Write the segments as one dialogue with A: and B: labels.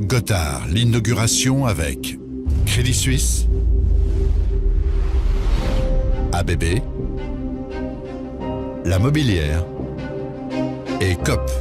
A: Gothard, l'inauguration avec Crédit Suisse, ABB, La Mobilière et COP.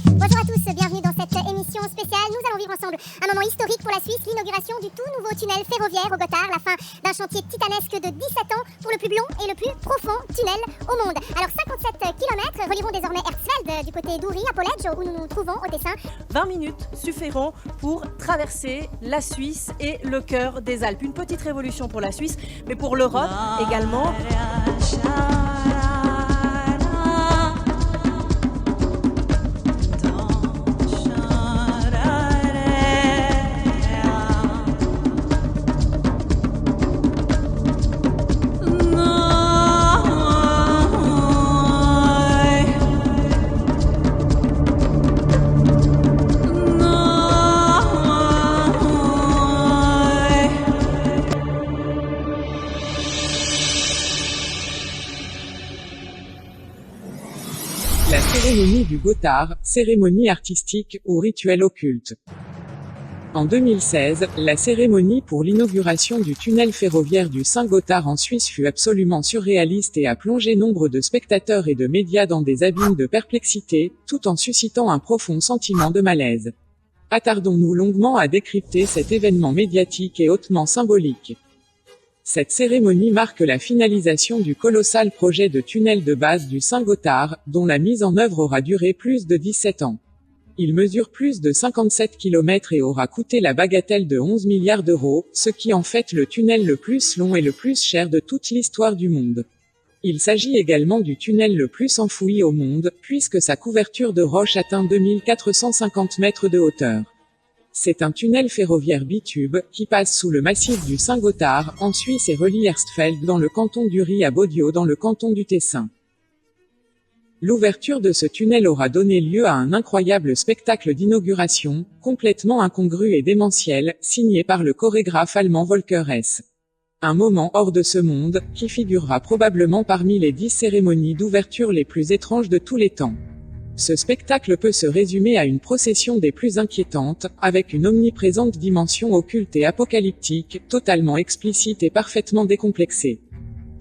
B: Bonjour à tous, bienvenue dans cette émission spéciale. Nous allons vivre ensemble un moment historique pour la Suisse, l'inauguration du tout nouveau tunnel ferroviaire au Gothard, la fin d'un chantier titanesque de 17 ans pour le plus long et le plus profond tunnel au monde. Alors 57 km relieront désormais Herzfeld du côté d'Uri à Polledge où nous nous trouvons au Tessin.
C: 20 minutes suffiront pour traverser la Suisse et le cœur des Alpes. Une petite révolution pour la Suisse, mais pour l'Europe également.
D: La cérémonie du Gothard, cérémonie artistique ou rituel occulte. En 2016, la cérémonie pour l'inauguration du tunnel ferroviaire du Saint-Gothard en Suisse fut absolument surréaliste et a plongé nombre de spectateurs et de médias dans des abîmes de perplexité, tout en suscitant un profond sentiment de malaise. Attardons-nous longuement à décrypter cet événement médiatique et hautement symbolique. Cette cérémonie marque la finalisation du colossal projet de tunnel de base du Saint-Gothard, dont la mise en œuvre aura duré plus de 17 ans. Il mesure plus de 57 km et aura coûté la bagatelle de 11 milliards d'euros, ce qui en fait le tunnel le plus long et le plus cher de toute l'histoire du monde. Il s'agit également du tunnel le plus enfoui au monde, puisque sa couverture de roches atteint 2450 mètres de hauteur. C'est un tunnel ferroviaire bitube, qui passe sous le massif du Saint-Gothard, en Suisse et relie Herzfeld dans le canton d'Uri à Bodio dans le canton du Tessin. L'ouverture de ce tunnel aura donné lieu à un incroyable spectacle d'inauguration, complètement incongru et démentiel, signé par le chorégraphe allemand Volker Hess. Un moment hors de ce monde, qui figurera probablement parmi les 10 cérémonies d'ouverture les plus étranges de tous les temps. Ce spectacle peut se résumer à une procession des plus inquiétantes, avec une omniprésente dimension occulte et apocalyptique, totalement explicite et parfaitement décomplexée.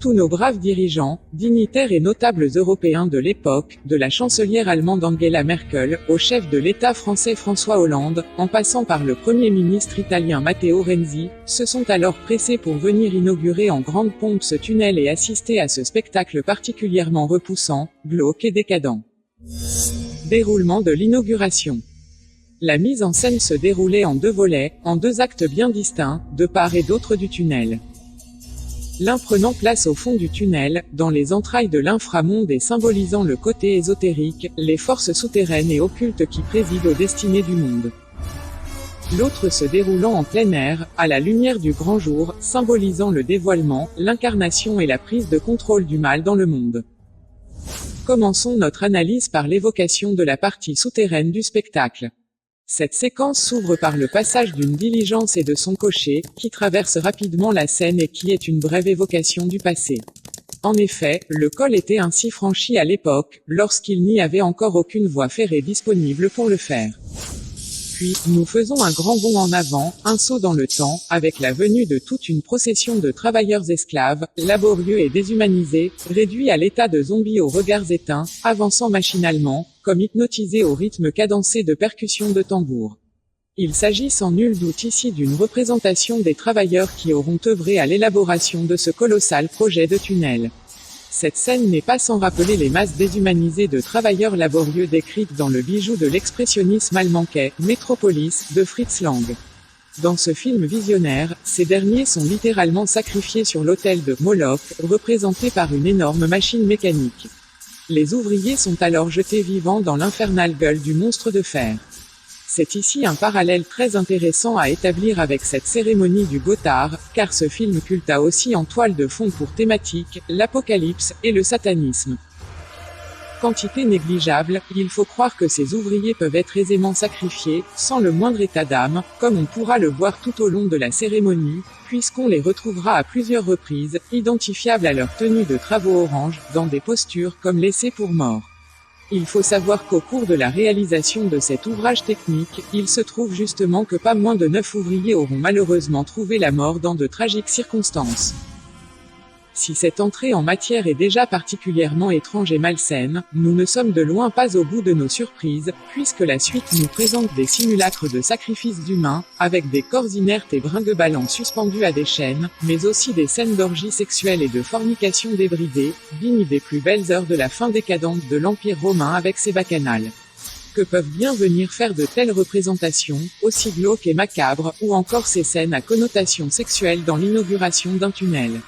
D: Tous nos braves dirigeants, dignitaires et notables européens de l'époque, de la chancelière allemande Angela Merkel, au chef de l'État français François Hollande, en passant par le Premier ministre italien Matteo Renzi, se sont alors pressés pour venir inaugurer en grande pompe ce tunnel et assister à ce spectacle particulièrement repoussant, glauque et décadent. Déroulement de l'inauguration. La mise en scène se déroulait en 2 volets, en 2 actes bien distincts, de part et d'autre du tunnel. L'un prenant place au fond du tunnel, dans les entrailles de l'inframonde et symbolisant le côté ésotérique, les forces souterraines et occultes qui président aux destinées du monde. L'autre se déroulant en plein air, à la lumière du grand jour, symbolisant le dévoilement, l'incarnation et la prise de contrôle du mal dans le monde. Commençons notre analyse par l'évocation de la partie souterraine du spectacle. Cette séquence s'ouvre par le passage d'une diligence et de son cocher, qui traverse rapidement la scène et qui est une brève évocation du passé. En effet, le col était ainsi franchi à l'époque, lorsqu'il n'y avait encore aucune voie ferrée disponible pour le faire. Puis, nous faisons un grand bond en avant, un saut dans le temps, avec la venue de toute une procession de travailleurs esclaves, laborieux et déshumanisés, réduits à l'état de zombies aux regards éteints, avançant machinalement, comme hypnotisés au rythme cadencé de percussions de tambour. Il s'agit sans nul doute ici d'une représentation des travailleurs qui auront œuvré à l'élaboration de ce colossal projet de tunnel. Cette scène n'est pas sans rappeler les masses déshumanisées de travailleurs laborieux décrites dans le bijou de l'expressionnisme allemand qu'est Metropolis, de Fritz Lang. Dans ce film visionnaire, ces derniers sont littéralement sacrifiés sur l'autel de Moloch, représenté par une énorme machine mécanique. Les ouvriers sont alors jetés vivants dans l'infernale gueule du monstre de fer. C'est ici un parallèle très intéressant à établir avec cette cérémonie du Gothard, car ce film culte a aussi en toile de fond pour thématique, l'apocalypse, et le satanisme. quantité négligeable, il faut croire que ces ouvriers peuvent être aisément sacrifiés, sans le moindre état d'âme, comme on pourra le voir tout au long de la cérémonie, puisqu'on les retrouvera à plusieurs reprises, identifiables à leur tenue de travaux orange, dans des postures comme laissées pour morts. Il faut savoir qu'au cours de la réalisation de cet ouvrage technique, il se trouve justement que pas moins de 9 ouvriers auront malheureusement trouvé la mort dans de tragiques circonstances. Si cette entrée en matière est déjà particulièrement étrange et malsaine, nous ne sommes de loin pas au bout de nos surprises, puisque la suite nous présente des simulacres de sacrifices d'humains, avec des corps inertes et brinque-ballants suspendus à des chaînes, mais aussi des scènes d'orgies sexuelles et de fornication débridées, dignes des plus belles heures de la fin décadente de l'Empire romain avec ses bacchanales. Que peuvent bien venir faire de telles représentations, aussi glauques et macabres, ou encore ces scènes à connotation sexuelle dans l'inauguration d'un tunnel.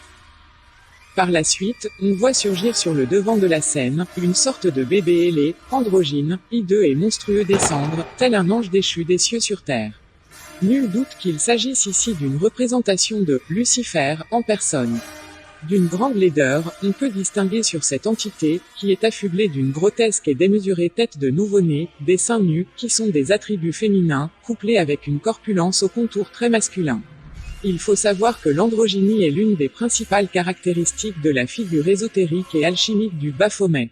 D: Par la suite, on voit surgir sur le devant de la scène, une sorte de bébé ailé, androgyne, hideux et monstrueux descendre, tel un ange déchu des cieux sur terre. Nul doute qu'il s'agisse ici d'une représentation de Lucifer en personne. D'une grande laideur, on peut distinguer sur cette entité, qui est affublée d'une grotesque et démesurée tête de nouveau-né, des seins nus, qui sont des attributs féminins, couplés avec une corpulence au contour très masculin. Il faut savoir que l'androgynie est l'une des principales caractéristiques de la figure ésotérique et alchimique du Baphomet.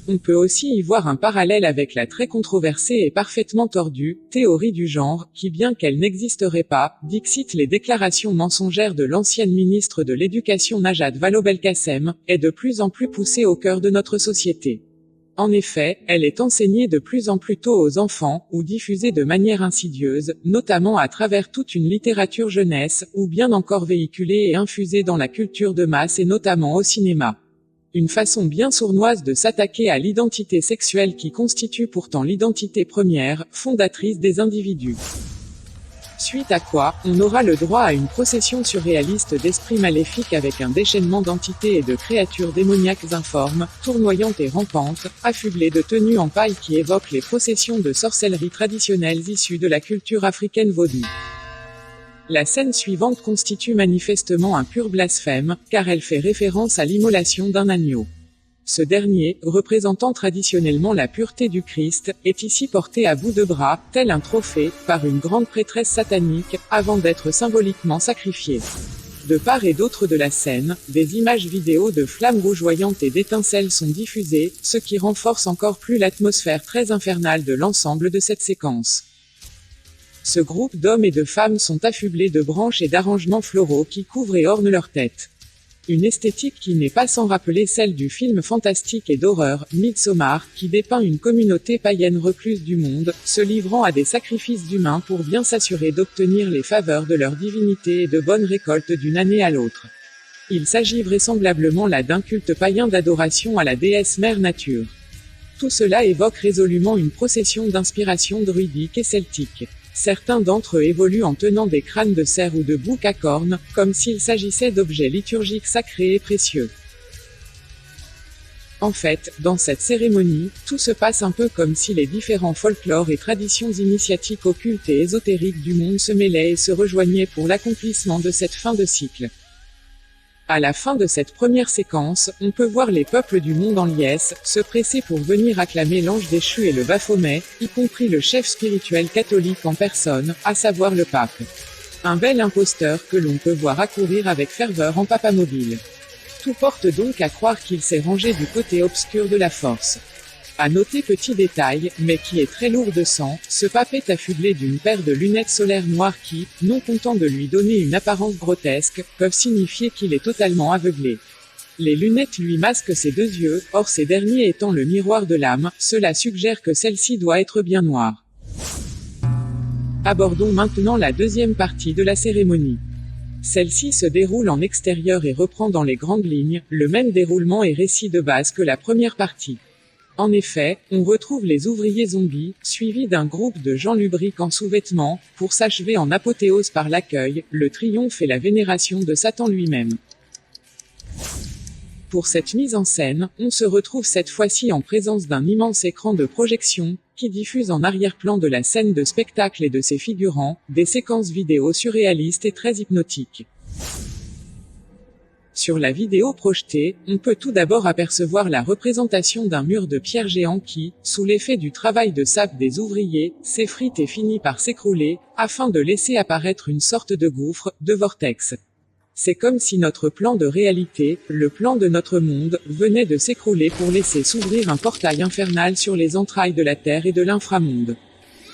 D: On peut aussi y voir un parallèle avec la très controversée et parfaitement tordue théorie du genre, qui bien qu'elle n'existerait pas, dixit les déclarations mensongères de l'ancienne ministre de l'Éducation Najat Vallaud-Belkacem, est de plus en plus poussée au cœur de notre société. En effet, elle est enseignée de plus en plus tôt aux enfants, ou diffusée de manière insidieuse, notamment à travers toute une littérature jeunesse, ou bien encore véhiculée et infusée dans la culture de masse et notamment au cinéma. Une façon bien sournoise de s'attaquer à l'identité sexuelle qui constitue pourtant l'identité première, fondatrice des individus. Suite à quoi, on aura le droit à une procession surréaliste d'esprits maléfiques avec un déchaînement d'entités et de créatures démoniaques informes, tournoyantes et rampantes, affublées de tenues en paille qui évoquent les processions de sorcellerie traditionnelles issues de la culture africaine vaudou. La scène suivante constitue manifestement un pur blasphème, car elle fait référence à l'immolation d'un agneau. Ce dernier, représentant traditionnellement la pureté du Christ, est ici porté à bout de bras, tel un trophée, par une grande prêtresse satanique, avant d'être symboliquement sacrifié. De part et d'autre de la scène, des images vidéo de flammes rougeoyantes et d'étincelles sont diffusées, ce qui renforce encore plus l'atmosphère très infernale de l'ensemble de cette séquence. Ce groupe d'hommes et de femmes sont affublés de branches et d'arrangements floraux qui couvrent et ornent leur tête. Une esthétique qui n'est pas sans rappeler celle du film fantastique et d'horreur, Midsommar, qui dépeint une communauté païenne recluse du monde, se livrant à des sacrifices d'humains pour bien s'assurer d'obtenir les faveurs de leur divinité et de bonnes récoltes d'une année à l'autre. Il s'agit vraisemblablement là d'un culte païen d'adoration à la déesse mère nature. Tout cela évoque résolument une procession d'inspiration druidique et celtique. Certains d'entre eux évoluent en tenant des crânes de cerf ou de boucs à cornes, comme s'il s'agissait d'objets liturgiques sacrés et précieux. En fait, dans cette cérémonie, tout se passe un peu comme si les différents folklores et traditions initiatiques occultes et ésotériques du monde se mêlaient et se rejoignaient pour l'accomplissement de cette fin de cycle. À la fin de cette première séquence, on peut voir les peuples du monde en liesse, se presser pour venir acclamer l'ange déchu et le Baphomet, y compris le chef spirituel catholique en personne, à savoir le pape. Un bel imposteur que l'on peut voir accourir avec ferveur en papamobile. Tout porte donc à croire qu'il s'est rangé du côté obscur de la force. À noter petit détail, mais qui est très lourd de sang, ce pape est affublé d'une paire de lunettes solaires noires qui, non content de lui donner une apparence grotesque, peuvent signifier qu'il est totalement aveuglé. Les lunettes lui masquent ses deux yeux, or ces derniers étant le miroir de l'âme, cela suggère que celle-ci doit être bien noire. Abordons maintenant la deuxième partie de la cérémonie. Celle-ci se déroule en extérieur et reprend dans les grandes lignes, le même déroulement et récit de base que la première partie. En effet, on retrouve les ouvriers zombies, suivis d'un groupe de gens lubriques en sous-vêtements, pour s'achever en apothéose par l'accueil, le triomphe et la vénération de Satan lui-même. Pour cette mise en scène, on se retrouve cette fois-ci en présence d'un immense écran de projection, qui diffuse en arrière-plan de la scène de spectacle et de ses figurants, des séquences vidéo surréalistes et très hypnotiques. Sur la vidéo projetée, on peut tout d'abord apercevoir la représentation d'un mur de pierre géant qui, sous l'effet du travail de sape des ouvriers, s'effrite et finit par s'écrouler, afin de laisser apparaître une sorte de gouffre, de vortex. C'est comme si notre plan de réalité, le plan de notre monde, venait de s'écrouler pour laisser s'ouvrir un portail infernal sur les entrailles de la terre et de l'inframonde.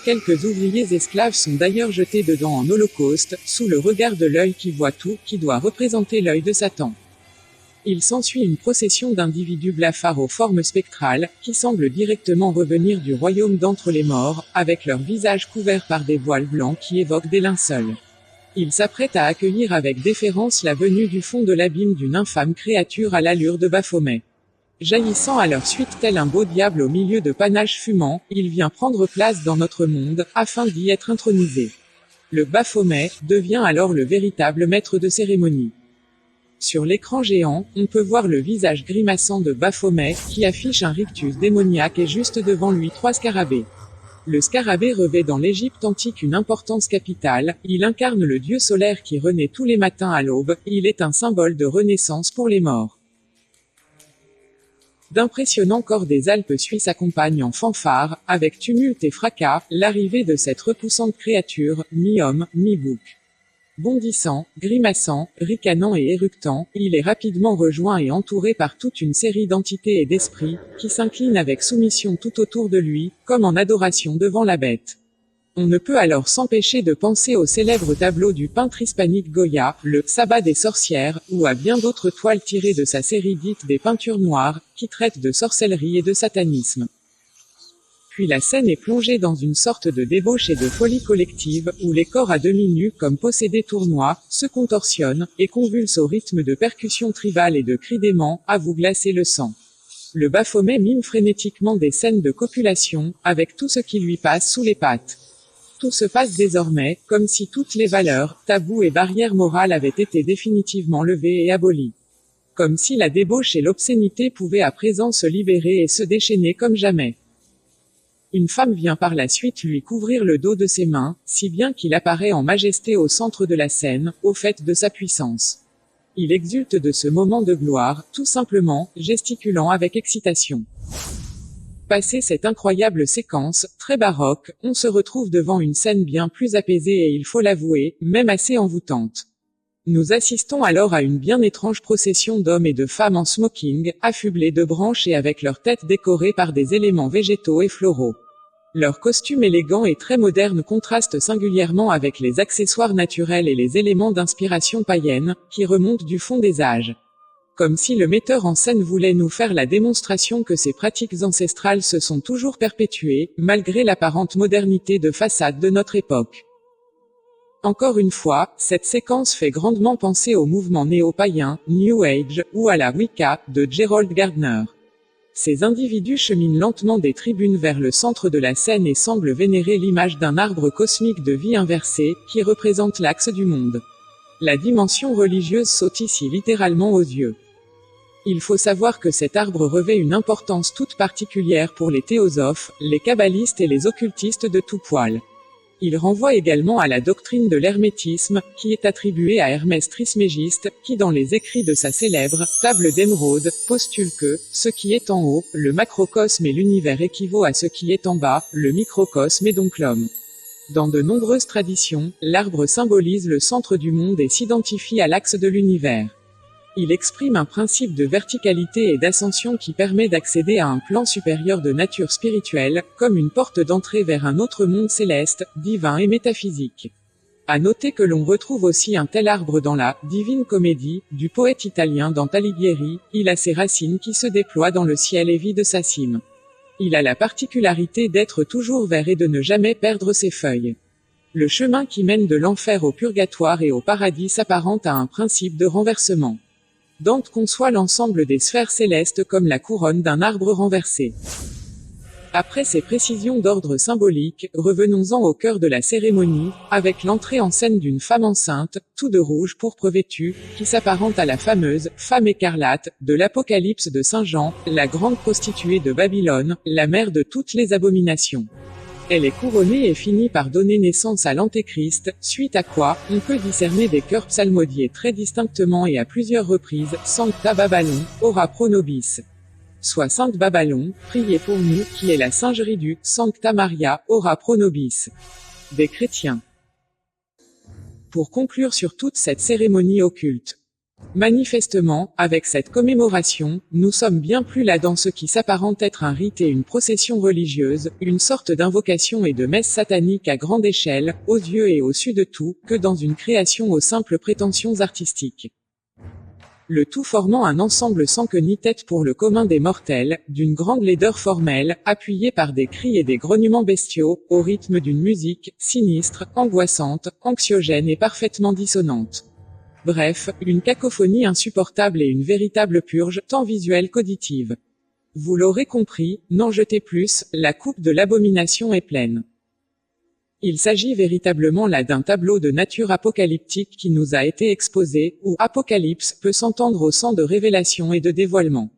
D: Quelques ouvriers esclaves sont d'ailleurs jetés dedans en holocauste, sous le regard de l'œil qui voit tout, qui doit représenter l'œil de Satan. Il s'ensuit une procession d'individus blafards aux formes spectrales, qui semblent directement revenir du royaume d'entre les morts, avec leurs visages couverts par des voiles blancs qui évoquent des linceuls. Ils s'apprêtent à accueillir avec déférence la venue du fond de l'abîme d'une infâme créature à l'allure de Baphomet. Jaillissant à leur suite tel un beau diable au milieu de panaches fumants, il vient prendre place dans notre monde, afin d'y être intronisé. Le Baphomet devient alors le véritable maître de cérémonie. Sur l'écran géant, on peut voir le visage grimaçant de Baphomet, qui affiche un rictus démoniaque et juste devant lui 3 scarabées. Le scarabée revêt dans l'Égypte antique une importance capitale, il incarne le dieu solaire qui renaît tous les matins à l'aube, il est un symbole de renaissance pour les morts. D'impressionnants corps des Alpes suisses accompagnent en fanfare, avec tumulte et fracas, l'arrivée de cette repoussante créature, mi-homme, mi-bouc. Bondissant, grimaçant, ricanant et éructant, il est rapidement rejoint et entouré par toute une série d'entités et d'esprits, qui s'inclinent avec soumission tout autour de lui, comme en adoration devant la bête. On ne peut alors s'empêcher de penser au célèbre tableau du peintre hispanique Goya, le « Sabbat des sorcières », ou à bien d'autres toiles tirées de sa série dite des peintures noires, qui traitent de sorcellerie et de satanisme. Puis la scène est plongée dans une sorte de débauche et de folie collective, où les corps à demi nus comme possédés tournoient, se contorsionnent, et convulsent au rythme de percussions tribales et de cris d'aimants, à vous glacer le sang. Le Baphomet mime frénétiquement des scènes de copulation, avec tout ce qui lui passe sous les pattes. Tout se passe désormais, comme si toutes les valeurs, tabous et barrières morales avaient été définitivement levées et abolies. Comme si la débauche et l'obscénité pouvaient à présent se libérer et se déchaîner comme jamais. Une femme vient par la suite lui couvrir le dos de ses mains, si bien qu'il apparaît en majesté au centre de la scène, au fait de sa puissance. Il exulte de ce moment de gloire, tout simplement, gesticulant avec excitation. Passé cette incroyable séquence, très baroque, on se retrouve devant une scène bien plus apaisée et il faut l'avouer, même assez envoûtante. Nous assistons alors à une bien étrange procession d'hommes et de femmes en smoking, affublés de branches et avec leurs têtes décorées par des éléments végétaux et floraux. Leurs costumes élégants et très modernes contrastent singulièrement avec les accessoires naturels et les éléments d'inspiration païenne, qui remontent du fond des âges. Comme si le metteur en scène voulait nous faire la démonstration que ces pratiques ancestrales se sont toujours perpétuées, malgré l'apparente modernité de façade de notre époque. Encore une fois, cette séquence fait grandement penser au mouvement néo-païen, New Age, ou à la Wicca, de Gerald Gardner. Ces individus cheminent lentement des tribunes vers le centre de la scène et semblent vénérer l'image d'un arbre cosmique de vie inversé, qui représente l'axe du monde. La dimension religieuse saute ici littéralement aux yeux. Il faut savoir que cet arbre revêt une importance toute particulière pour les théosophes, les kabbalistes et les occultistes de tout poil. Il renvoie également à la doctrine de l'hermétisme, qui est attribuée à Hermès Trismégiste, qui dans les écrits de sa célèbre « Table d'émeraude » postule que « ce qui est en haut, le macrocosme et l'univers équivaut à ce qui est en bas, le microcosme et donc l'homme ». Dans de nombreuses traditions, l'arbre symbolise le centre du monde et s'identifie à l'axe de l'univers. Il exprime un principe de verticalité et d'ascension qui permet d'accéder à un plan supérieur de nature spirituelle, comme une porte d'entrée vers un autre monde céleste, divin et métaphysique. À noter que l'on retrouve aussi un tel arbre dans la « Divine Comédie » du poète italien Dante Alighieri, il a ses racines qui se déploient dans le ciel et vide sa cime. Il a la particularité d'être toujours vert et de ne jamais perdre ses feuilles. Le chemin qui mène de l'enfer au purgatoire et au paradis s'apparente à un principe de renversement. Dante conçoit l'ensemble des sphères célestes comme la couronne d'un arbre renversé. Après ces précisions d'ordre symbolique, revenons-en au cœur de la cérémonie, avec l'entrée en scène d'une femme enceinte, tout de rouge pourpre vêtue, qui s'apparente à la fameuse « femme écarlate » de l'Apocalypse de Saint Jean, la grande prostituée de Babylone, la mère de toutes les abominations. Elle est couronnée et finit par donner naissance à l'Antéchrist, suite à quoi, on peut discerner des chœurs psalmodiés très distinctement et à plusieurs reprises, Sancta Babylon, ora pro nobis. Soit Sainte Babylon, priez pour nous, qui est la singerie du Sancta Maria, ora pro nobis des chrétiens. Pour conclure sur toute cette cérémonie occulte. Manifestement, avec cette commémoration, nous sommes bien plus là dans ce qui s'apparente être un rite et une procession religieuse, une sorte d'invocation et de messe satanique à grande échelle, aux yeux et au su de tout, que dans une création aux simples prétentions artistiques. Le tout formant un ensemble sans queue ni tête pour le commun des mortels, d'une grande laideur formelle, appuyée par des cris et des grognements bestiaux, au rythme d'une musique, sinistre, angoissante, anxiogène et parfaitement dissonante. Bref, une cacophonie insupportable et une véritable purge, tant visuelle qu'auditive. Vous l'aurez compris, n'en jetez plus, la coupe de l'abomination est pleine. Il s'agit véritablement là d'un tableau de nature apocalyptique qui nous a été exposé, où apocalypse peut s'entendre au sens de révélation et de dévoilement.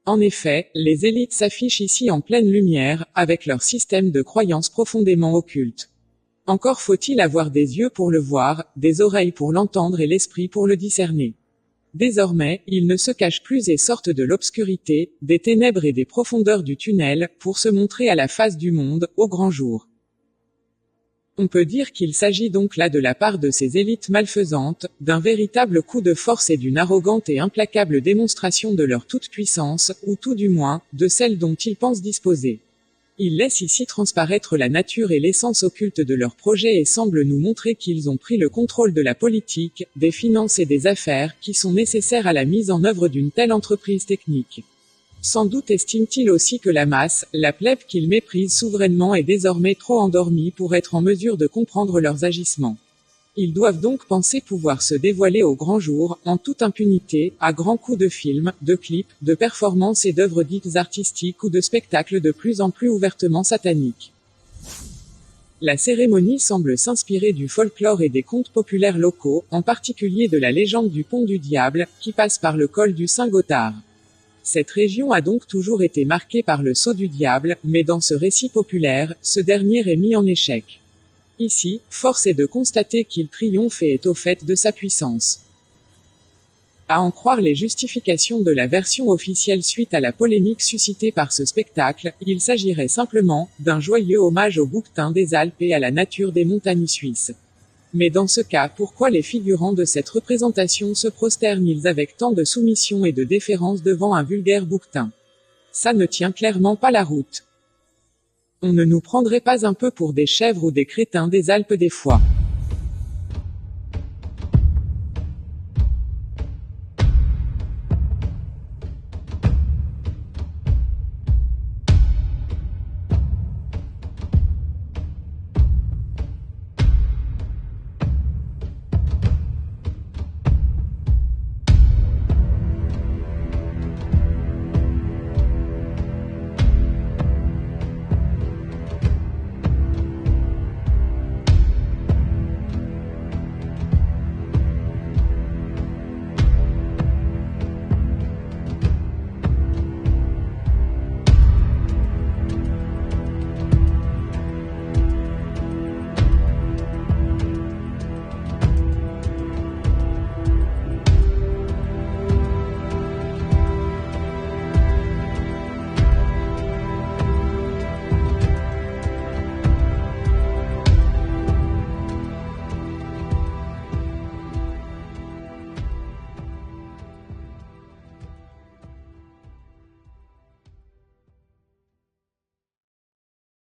D: En effet, les élites s'affichent ici en pleine lumière, avec leur système de croyances profondément occulte. Encore faut-il avoir des yeux pour le voir, des oreilles pour l'entendre et l'esprit pour le discerner. Désormais, ils ne se cachent plus et sortent de l'obscurité, des ténèbres et des profondeurs du tunnel, pour se montrer à la face du monde, au grand jour. On peut dire qu'il s'agit donc là de la part de ces élites malfaisantes, d'un véritable coup de force et d'une arrogante et implacable démonstration de leur toute-puissance, ou tout du moins, de celle dont ils pensent disposer. Ils laissent ici transparaître la nature et l'essence occulte de leur projet et semblent nous montrer qu'ils ont pris le contrôle de la politique, des finances et des affaires, qui sont nécessaires à la mise en œuvre d'une telle entreprise technique. Sans doute estiment-ils aussi que la masse, la plèbe qu'ils méprisent souverainement est désormais trop endormie pour être en mesure de comprendre leurs agissements. Ils doivent donc penser pouvoir se dévoiler au grand jour, en toute impunité, à grands coups de films, de clips, de performances et d'œuvres dites artistiques ou de spectacles de plus en plus ouvertement sataniques. La cérémonie semble s'inspirer du folklore et des contes populaires locaux, en particulier de la légende du Pont du Diable, qui passe par le col du Saint-Gothard. Cette région a donc toujours été marquée par le sceau du diable, mais dans ce récit populaire, ce dernier est mis en échec. Ici, force est de constater qu'il triomphe et est au fait de sa puissance. À en croire les justifications de la version officielle suite à la polémique suscitée par ce spectacle, il s'agirait simplement d'un joyeux hommage aux bouquetins des Alpes et à la nature des montagnes suisses. Mais dans ce cas, pourquoi les figurants de cette représentation se prosternent-ils avec tant de soumission et de déférence devant un vulgaire bouquetin? Ça ne tient clairement pas la route. On ne nous prendrait pas un peu pour des chèvres ou des crétins des Alpes des fois.